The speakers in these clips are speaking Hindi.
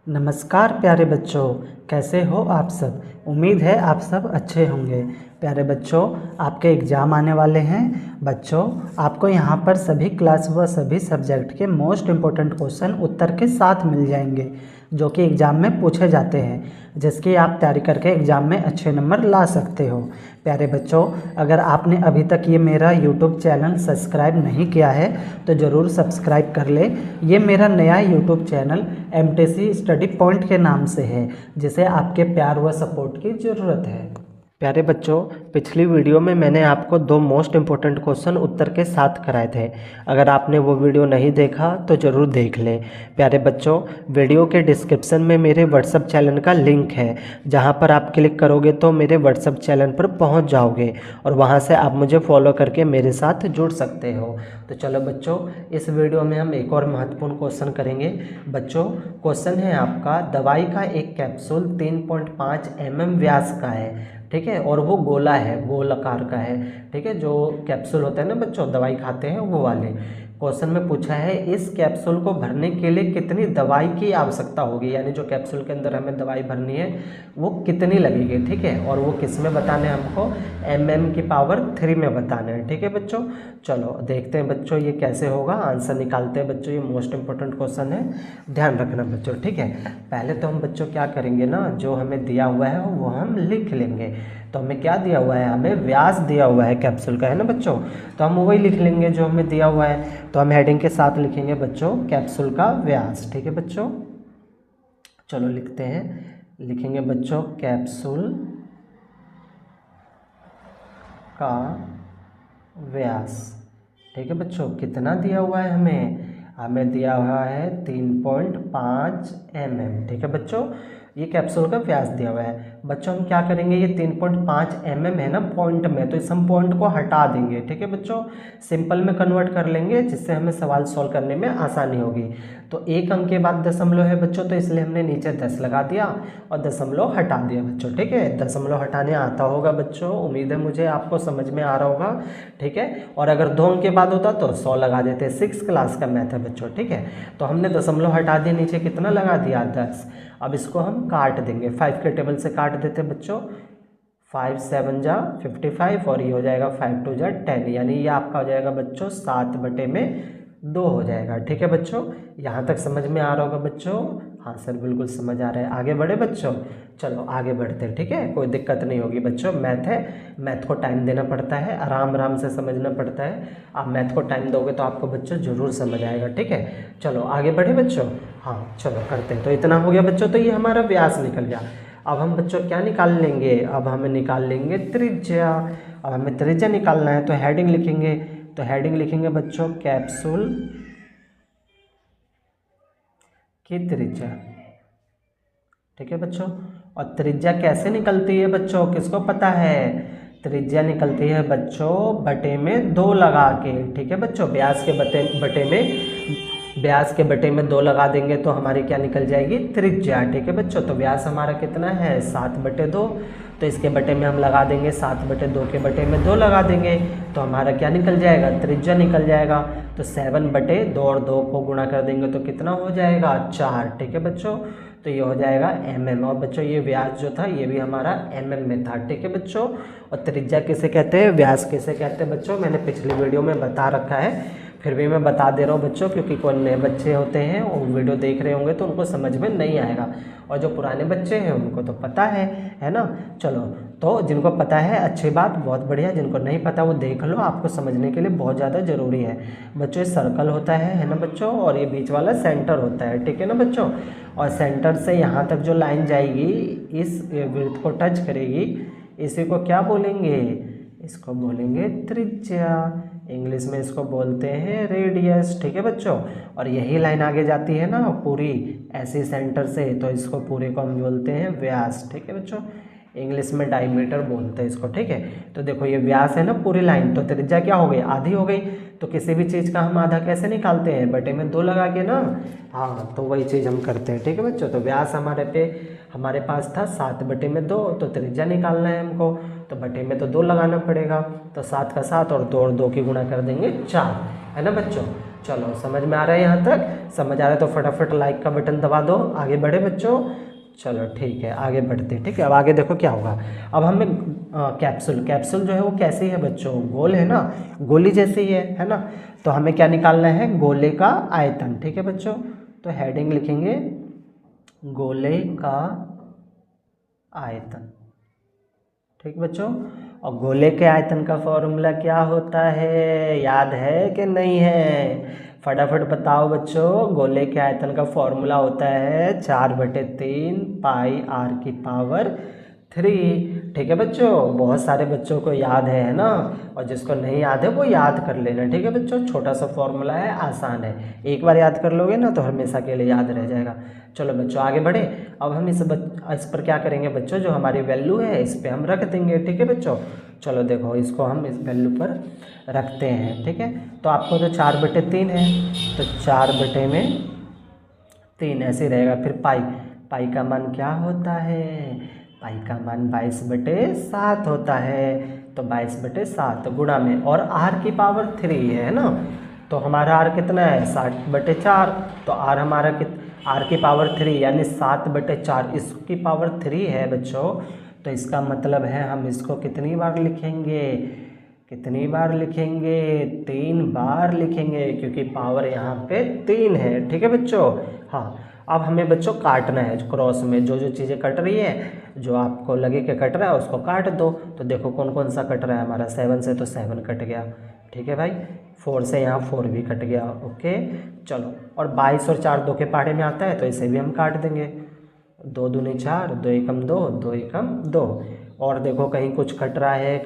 नमस्कार प्यारे बच्चों, कैसे हो आप सब। उम्मीद है आप सब अच्छे होंगे। प्यारे बच्चों, आपके एग्ज़ाम आने वाले हैं। बच्चों, आपको यहाँ पर सभी क्लास व सभी सब्जेक्ट के मोस्ट इम्पोर्टेंट क्वेश्चन उत्तर के साथ मिल जाएंगे, जो कि एग्ज़ाम में पूछे जाते हैं, जिसकी आप तैयारी करके एग्ज़ाम में अच्छे नंबर ला सकते हो। प्यारे बच्चों, अगर आपने अभी तक ये मेरा यूट्यूब चैनल सब्सक्राइब नहीं किया है तो ज़रूर सब्सक्राइब कर ले। ये मेरा नया YouTube channel MTC study point के नाम से है, जिसे आपके प्यार व सपोर्ट की ज़रूरत है। प्यारे बच्चों, पिछली वीडियो में मैंने आपको 2 मोस्ट इम्पोर्टेंट क्वेश्चन उत्तर के साथ कराए थे। अगर आपने वो वीडियो नहीं देखा तो ज़रूर देख लें। प्यारे बच्चों, वीडियो के डिस्क्रिप्शन में मेरे व्हाट्सएप चैनल का लिंक है, जहां पर आप क्लिक करोगे तो मेरे व्हाट्सएप चैनल पर पहुंच जाओगे और वहां से आप मुझे फॉलो करके मेरे साथ जुड़ सकते हो। तो चलो बच्चों, इस वीडियो में हम एक और महत्वपूर्ण क्वेश्चन करेंगे। बच्चों, क्वेश्चन है आपका, दवाई का एक कैप्सूल 3.5 mm व्यास का है, ठीक है, और वो गोला है, गोल आकार का है, ठीक है। जो कैप्सूल होता है ना बच्चों, दवाई खाते हैं वो वाले। क्वेश्चन में पूछा है, इस कैप्सूल को भरने के लिए कितनी दवाई की आवश्यकता होगी, यानी जो कैप्सूल के अंदर हमें दवाई भरनी है वो कितनी लगेगी, ठीक है। और वो किस में बताने हैं हमको, mm की पावर 3 में बताना है, ठीक है बच्चों। चलो देखते हैं बच्चों ये कैसे होगा, आंसर निकालते हैं बच्चों। ये मोस्ट इंपॉर्टेंट क्वेश्चन है, ध्यान रखना बच्चों, ठीक है। पहले तो हम बच्चों क्या करेंगे ना, जो हमें दिया हुआ है वो हम लिख लेंगे। तो हमें क्या दिया हुआ है, हमें व्यास दिया हुआ है कैप्सूल का, है ना बच्चों। तो हम वही लिख लेंगे जो हमें दिया हुआ है। तो हम हेडिंग के साथ लिखेंगे बच्चों, कैप्सूल का व्यास, ठीक है बच्चों। चलो लिखते हैं, लिखेंगे बच्चों, कैप्सूल का व्यास, ठीक है बच्चों। कितना दिया हुआ है हमें दिया हुआ है 3.5 mm, ठीक है बच्चों। ये कैप्सूल का व्यास दिया हुआ है बच्चों। हम क्या करेंगे, ये 3.5 mm है ना पॉइंट में, तो इस हम पॉइंट को हटा देंगे, ठीक है बच्चों। सिंपल में कन्वर्ट कर लेंगे, जिससे हमें सवाल सॉल्व करने में आसानी होगी। तो एक अंक के बाद दशमलव है बच्चों, तो इसलिए हमने नीचे 10 लगा दिया और दशमलव हटा दिया बच्चों, ठीक है। दशमलव हटाने आता होगा बच्चों, उम्मीद है मुझे आपको समझ में आ रहा होगा, ठीक है। और अगर 2 अंक के बाद होता तो 100 लगा देते, 6 क्लास का मैथ है बच्चों, ठीक है। तो हमने दशमलव हटा दिया, नीचे कितना लगा दिया, 10। अब इसको हम काट देंगे, 5 के टेबल से काट देते बच्चों। 5 7 जा 55 और ये हो जाएगा 5 2 जा 10, यानी ये आपका हो जाएगा बच्चों 7/2 हो जाएगा, ठीक है बच्चों। यहाँ तक समझ में आ रहा होगा बच्चों। हाँ सर, बिल्कुल समझ आ रहा है। आगे बढ़े बच्चों, चलो आगे बढ़ते हैं, ठीक है। कोई दिक्कत नहीं होगी बच्चों, मैथ है, मैथ को टाइम देना पड़ता है, आराम आराम से समझना पड़ता है। आप मैथ को टाइम दोगे तो आपको बच्चों ज़रूर समझ आएगा, ठीक है। चलो आगे बढ़े बच्चों, हाँ चलो करते हैं। तो इतना हो गया बच्चों, तो ये हमारा व्यास निकल गया। अब हम बच्चों क्या निकाल लेंगे, अब हमें निकाल लेंगे त्रिज्या। अब हमें त्रिज्या निकालना है, तो हेडिंग लिखेंगे, तो हेडिंग लिखेंगे बच्चों, कैप्सूल की त्रिज्या, ठीक है बच्चों। और त्रिज्या कैसे निकलती है बच्चों, किसको पता है। त्रिज्या निकलती है बच्चों बटे में 2 लगा के, ठीक है बच्चों। व्यास के बटे में 2 लगा देंगे तो हमारी क्या निकल जाएगी, त्रिज्या, ठीक है बच्चों। तो व्यास हमारा कितना है, 7/2, तो इसके बटे में हम लगा देंगे 7/2 के बटे में 2 लगा देंगे, तो हमारा क्या निकल जाएगा, त्रिज्या निकल जाएगा। तो 7/2 और 2 को गुणा कर देंगे तो कितना हो जाएगा, 4, ठीक है बच्चों। तो ये हो जाएगा mm। और बच्चों ये व्यास जो था ये भी हमारा mm में था, ठीक है बच्चों। और त्रिज्या किसे कहते हैं, व्यास किसे कहते हैं बच्चों, मैंने पिछली वीडियो में बता रखा है, फिर भी मैं बता दे रहा हूँ बच्चों, क्योंकि कोई नए बच्चे होते हैं और वीडियो देख रहे होंगे तो उनको समझ में नहीं आएगा, और जो पुराने बच्चे हैं उनको तो पता है ना। चलो, तो जिनको पता है अच्छी बात, बहुत बढ़िया, जिनको नहीं पता वो देख लो, आपको समझने के लिए बहुत ज़्यादा ज़रूरी है बच्चों। ये सर्कल होता है ना बच्चों, और ये बीच वाला सेंटर होता है, ठीक है ना बच्चों। और सेंटर से यहाँ तक जो लाइन जाएगी, इस वृत्त को टच करेगी, इसी को क्या बोलेंगे, इसको बोलेंगे त्रिज्या। इंग्लिश में इसको बोलते हैं रेडियस, ठीक है बच्चों। और यही लाइन आगे जाती है ना पूरी ऐसे सेंटर से, तो इसको पूरे को हम बोलते हैं व्यास, ठीक है बच्चों। इंग्लिश में डायमीटर बोलते हैं इसको, ठीक है। तो देखो ये व्यास है ना पूरी लाइन, तो त्रिज्या क्या हो गई, आधी हो गई। तो किसी भी चीज़ का हम आधा कैसे निकालते हैं, बटे में 2 लगा के ना। हाँ, तो वही चीज़ हम करते हैं, ठीक है बच्चों। तो व्यास हमारे पास था 7/2, तो त्रिज्या निकालना है हमको, तो बटे में तो 2 लगाना पड़ेगा। तो 7 का 7 और 2 की गुणा कर देंगे 4, है ना बच्चों। चलो समझ में आ रहा है, यहाँ तक समझ आ रहा है तो फटाफट लाइक का बटन दबा दो। आगे बढ़े बच्चों, चलो ठीक है आगे बढ़ते हैं। ठीक है, अब आगे देखो क्या होगा। अब हमें कैप्सूल जो है वो कैसी है बच्चों, गोल है ना, गोली जैसी है ना। तो हमें क्या निकालना है, गोले का आयतन। ठीक है बच्चों, तो हेडिंग लिखेंगे गोले का आयतन। ठीक बच्चों, और गोले के आयतन का फॉर्मूला क्या होता है, याद है कि नहीं है, फटाफट बताओ बच्चों। गोले के आयतन का फॉर्मूला होता है 4/3 पाई r की पावर 3। ठीक है बच्चों, बहुत सारे बच्चों को याद है ना, और जिसको नहीं याद है वो याद कर लेना। ठीक है बच्चों, छोटा सा फॉर्मूला है, आसान है, एक बार याद कर लोगे ना तो हमेशा के लिए याद रह जाएगा। चलो बच्चों आगे बढ़े। अब हम इस पर क्या करेंगे बच्चों, जो हमारी वैल्यू है इस पर हम रख देंगे। ठीक है बच्चों, चलो देखो इसको हम इस वैल्यू पर रखते हैं। ठीक है, तो आपको तो 4/3 है, तो 4/3 ऐसे रहेगा। फिर पाई का मान क्या होता है, पाई का मान 22/7 होता है। तो 22/7 गुणा में, और r की पावर 3 है ना, तो हमारा r कितना है 60/4। तो r हमारा r की पावर 3 यानी 7/4 इसकी पावर 3 है बच्चों। तो इसका मतलब है हम इसको कितनी बार लिखेंगे, कितनी बार लिखेंगे, 3 बार लिखेंगे, क्योंकि पावर यहाँ पे 3 है। ठीक है बच्चों, हाँ। अब हमें बच्चों काटना है, क्रॉस में जो जो चीज़ें कट रही है, जो आपको लगे कि कट रहा है उसको काट दो। तो देखो कौन कौन सा कट रहा है हमारा, 7 से तो 7 कट गया। ठीक है भाई, 4 से यहाँ 4 भी कट गया। ओके चलो, और 22 और 4 2 के पहाड़े में आता है, तो इसे भी हम काट देंगे। 2 दूनी 4, 2 एकम 2, 2 एकम 2। और देखो कहीं कुछ कट रहा है, नहीं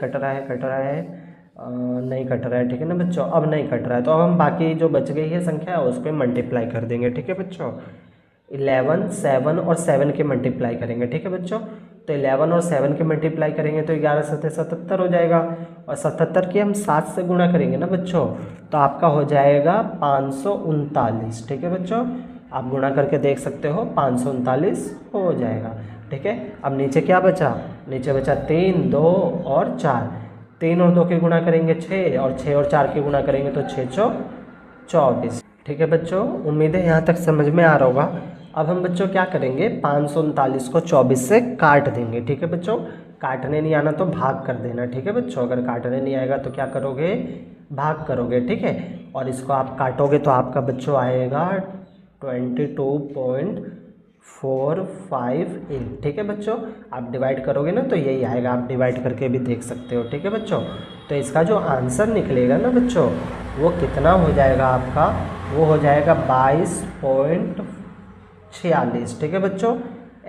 कट रहा है। ठीक है ना बच्चों, अब नहीं कट रहा है, तो अब हम बाकी जो बच गई है संख्या उस पर मल्टीप्लाई कर देंगे। ठीक है बच्चों, 11, 7 और 7 के मल्टीप्लाई करेंगे। ठीक है बच्चों, तो 11 और 7 के मल्टीप्लाई करेंगे तो 11 7 77 हो जाएगा, और 77 की हम 7 से गुणा करेंगे ना बच्चों, तो आपका हो जाएगा 539। ठीक है बच्चों, आप गुणा करके देख सकते हो, 539 हो जाएगा। ठीक है, अब नीचे क्या बचा, नीचे बचा 3, 2 और 4। 3 और 2 की गुणा करेंगे 6, और 6 और 4 की गुणा करेंगे तो 6 चौ 24। ठीक है बच्चों, उम्मीद है यहाँ तक समझ में आ रहा होगा। अब हम बच्चों क्या करेंगे, 539 को 24 से काट देंगे। ठीक है बच्चों, काटने नहीं आना तो भाग कर देना। ठीक है बच्चों, अगर काटने नहीं आएगा तो क्या करोगे, भाग करोगे। ठीक है, और इसको आप काटोगे तो आपका बच्चों आएगा 22.458। ठीक है बच्चों, आप डिवाइड करोगे ना तो यही आएगा, आप डिवाइड करके भी देख सकते हो। ठीक है बच्चों, तो इसका जो आंसर निकलेगा ना बच्चों, वो कितना हो जाएगा आपका, वो हो जाएगा 22.46। ठीक है बच्चों,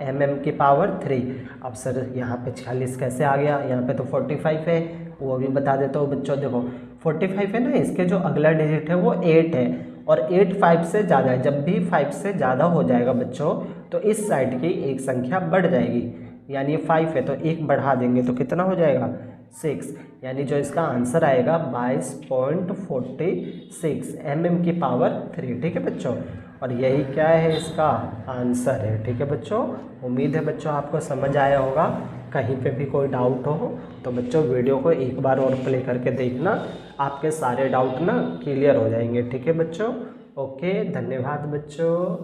mm की पावर 3। अब सर यहाँ पे 46 कैसे आ गया, यहाँ पे तो 45 है, वो भी बता देता हूँ बच्चों। देखो 45 है ना, इसके जो अगला डिजिट है वो 8 है, और 8 5 से ज़्यादा है। जब भी 5 से ज़्यादा हो जाएगा बच्चों तो इस साइड की एक संख्या बढ़ जाएगी, यानी ये 5 है तो एक बढ़ा देंगे तो कितना हो जाएगा 6, यानी जो इसका आंसर आएगा 22.46 mm की पावर 3। ठीक है बच्चों, और यही क्या है, इसका आंसर है। ठीक है बच्चों, उम्मीद है बच्चों आपको समझ आया होगा। कहीं पे भी कोई डाउट हो तो बच्चों वीडियो को एक बार और प्ले करके देखना, आपके सारे डाउट ना क्लियर हो जाएंगे। ठीक है बच्चों, ओके, धन्यवाद बच्चों।